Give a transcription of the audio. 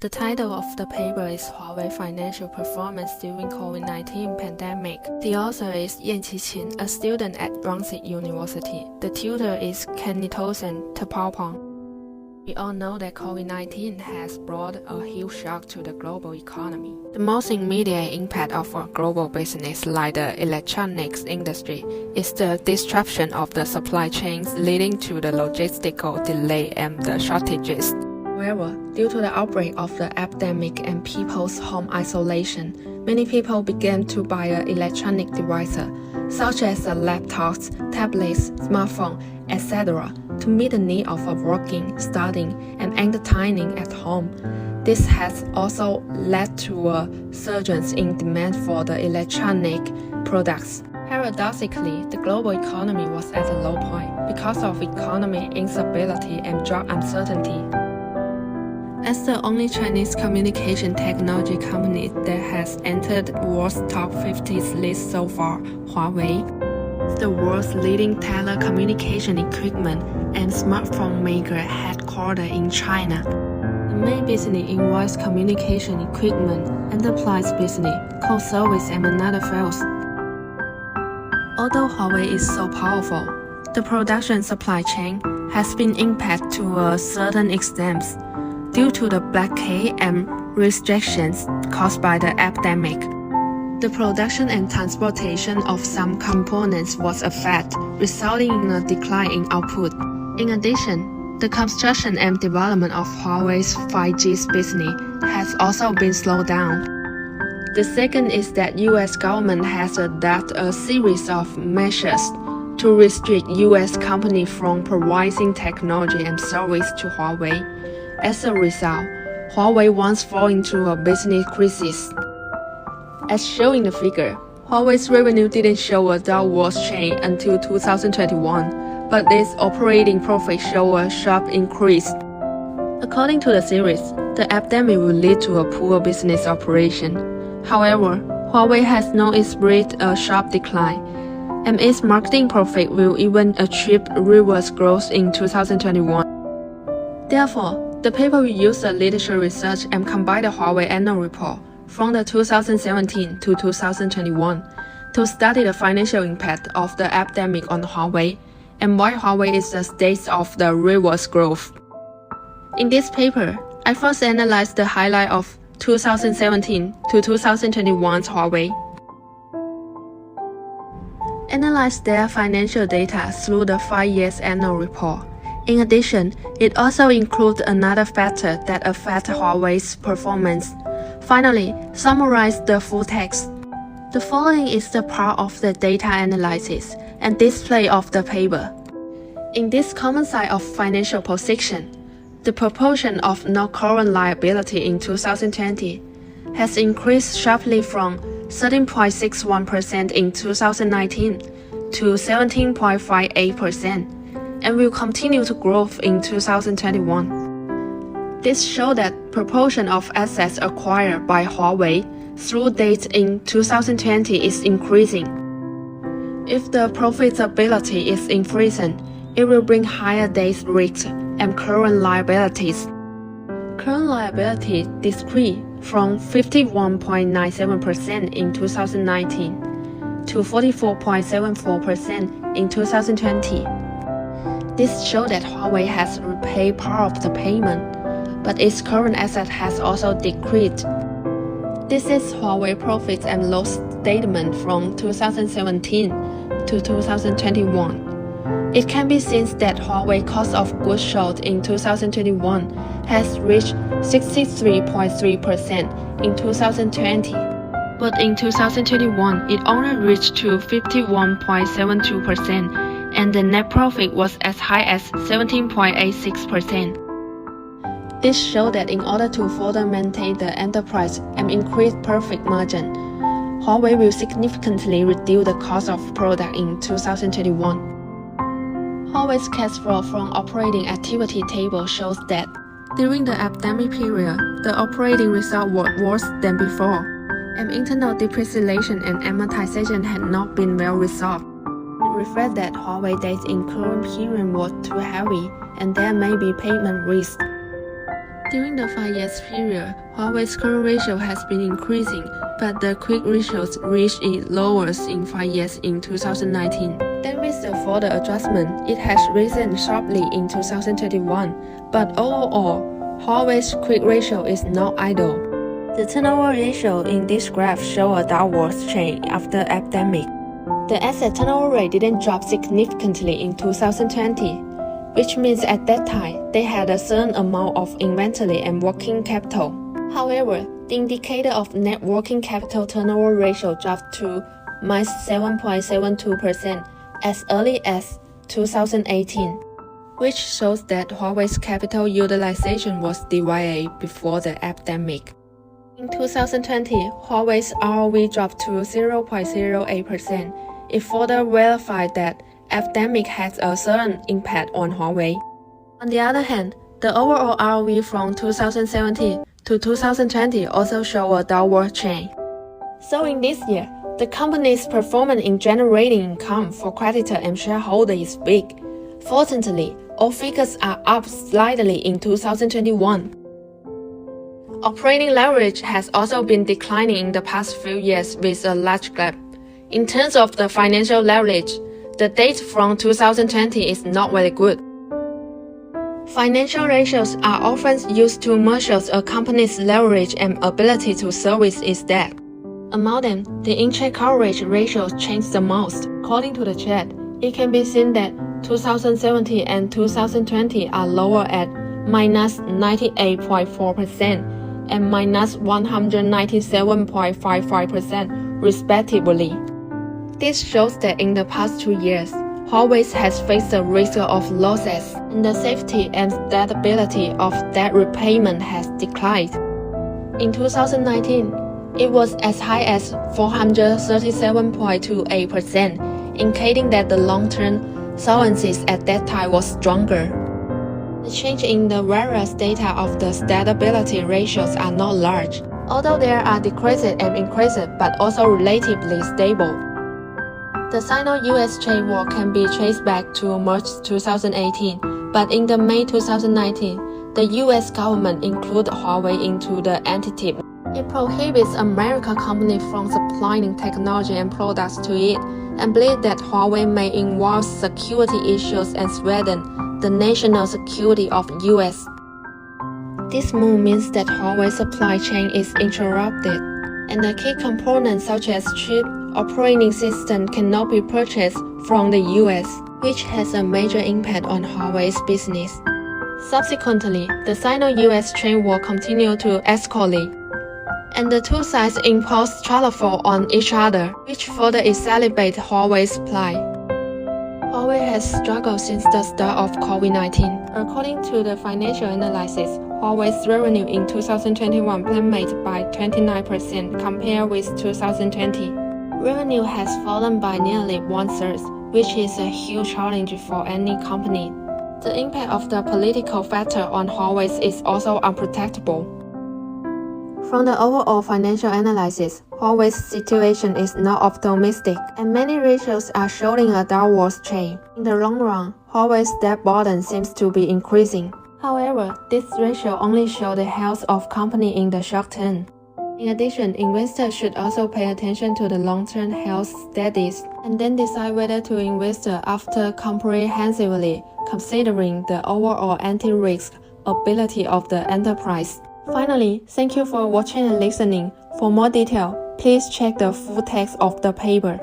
The title of the paper is Huawei Financial Performance During Covid-19 Pandemic. The author is Yanqi, a student at Yanqi University. The tutor is Kanitsorn. We all know that Covid-19 has brought a huge shock to the global economy. The most immediate impact of a global business like the electronics industry is the disruption of the supply chains, leading to the logistical delay and the shortages. However, due to the outbreak of the epidemic and people's home isolation, many people began to buy electronic devices, such as laptops, tablets, smartphones, etc., to meet the need of working, studying, and entertaining at home. This has also led to a surge in demand for the electronic products. Paradoxically, the global economy was at a low point because of economic instability and job uncertainty. As the only Chinese communication technology company that has entered the world's top 50 list so far, Huawei, the world's leading telecommunication equipment and smartphone maker headquartered in China. The main business in voice communication equipment, enterprise business, call service, and another fields. Although Huawei is so powerful, the production supply chain has been impacted to a certain extent due to the blockade and restrictions caused by the epidemic. The production and transportation of some components was affected, resulting in a decline in output. In addition, the construction and development of Huawei's 5G business has also been slowed down. The second is that U.S. government has adopted a series of measures to restrict U.S. companies from providing technology and service to Huawei. As a result, Huawei once fell into a business crisis. As shown in the figure, Huawei's revenue didn't show a downward trend until 2021, but its operating profit showed a sharp increase. According to the series, the epidemic will lead to a poor business operation. However, Huawei has not experienced a sharp decline, and its marketing profit will even achieve reverse growth in 2021. Therefore, the paper will use the literature research and combine the Huawei annual report from the 2017 to 2021 to study the financial impact of the epidemic on Huawei and why Huawei is the state of the reverse growth. In this paper, I first analyzed the highlight of 2017 to 2021's Huawei. Analyze their financial data through the 5 years annual report. In addition, it also includes another factor that affects Huawei's performance. Finally, summarize the full text. The following is the part of the data analysis and display of the paper. In this common side of financial position, the proportion of non-current liability in 2020 has increased sharply from 13.61% in 2019 to 17.58%. And will continue to grow in 2021. This shows that proportion of assets acquired by Huawei through date in 2020 is increasing. If the profitability is increasing, it will bring higher days risk and current liabilities. Current liability decreased from 51.97% in 2019 to 44.74% in 2020. This shows that Huawei has repaid part of the payment, but its current asset has also decreased. This is Huawei profit and loss statement from 2017 to 2021. It can be seen that Huawei cost of goods sold in 2021 has reached 63.3% in 2020, but in 2021 it only reached to 51.72%. And the net profit was as high as 17.86%. This shows that in order to further maintain the enterprise and increase profit margin, Huawei will significantly reduce the cost of product in 2021. Huawei's cash flow from operating activity table shows that during the epidemic period, the operating result was worse than before, and internal depreciation and amortization had not been well resolved. Reflect that Huawei debts in current period were too heavy and there may be payment risk. During the 5 years period, Huawei's current ratio has been increasing, but the quick ratios reached its lowest in 5 years in 2019. Then with the further adjustment, it has risen sharply in 2021, but overall, Huawei's quick ratio is not idle. The turnover ratio in this graph shows a downward trend after the epidemic. The asset turnover rate didn't drop significantly in 2020, which means at that time they had a certain amount of inventory and working capital. However, the indicator of net working capital turnover ratio dropped to -7.72% as early as 2018, which shows that Huawei's capital utilization was divided before the epidemic. In 2020, Huawei's ROE dropped to 0.08%. It further verified that epidemic has a certain impact on Huawei. On the other hand, the overall ROE from 2017 to 2020 also show a downward trend. So in this year, the company's performance in generating income for creditor and shareholder is weak. Fortunately, all figures are up slightly in 2021. Operating leverage has also been declining in the past few years with a large gap. In terms of the financial leverage, the data from 2020 is not very good. Financial ratios are often used to measure a company's leverage and ability to service its debt. Among them, the interest coverage ratio changed the most. According to the chart, it can be seen that 2017 and 2020 are lower at -98.4% and -197.55% respectively. This shows that in the past 2 years, Huawei has faced the risk of losses, and the safety and stability of debt repayment has declined. In 2019, it was as high as 437.28%, indicating that the long-term solvency at that time was stronger. The change in the various data of the stability ratios are not large, although there are decreases and increases, but also relatively stable. The Sino-US trade war can be traced back to March 2018, but in the May 2019, the US government included Huawei into the entity. It prohibits American companies from supplying technology and products to it, and believes that Huawei may involve security issues and threaten the national security of US. This move means that Huawei's supply chain is interrupted, and the key components such as chip, operating system cannot be purchased from the US, which has a major impact on Huawei's business. Subsequently, the Sino-US trade war continued to escalate, and the two sides imposed tariffs on each other, which further exacerbated Huawei's supply. Huawei has struggled since the start of Covid-19. According to the financial analysis, Huawei's revenue in 2021 plummeted by 29% compared with 2020. Revenue has fallen by nearly 1/3, which is a huge challenge for any company. The impact of the political factor on Huawei is also unpredictable. From the overall financial analysis, Huawei's situation is not optimistic, and many ratios are showing a downward trend. In the long run, Huawei's debt burden seems to be increasing. However, this ratio only shows the health of company in the short term. In addition, investors should also pay attention to the long-term health status and then decide whether to invest after comprehensively considering the overall anti-risk ability of the enterprise. Finally, thank you for watching and listening. For more detail, please check the full text of the paper.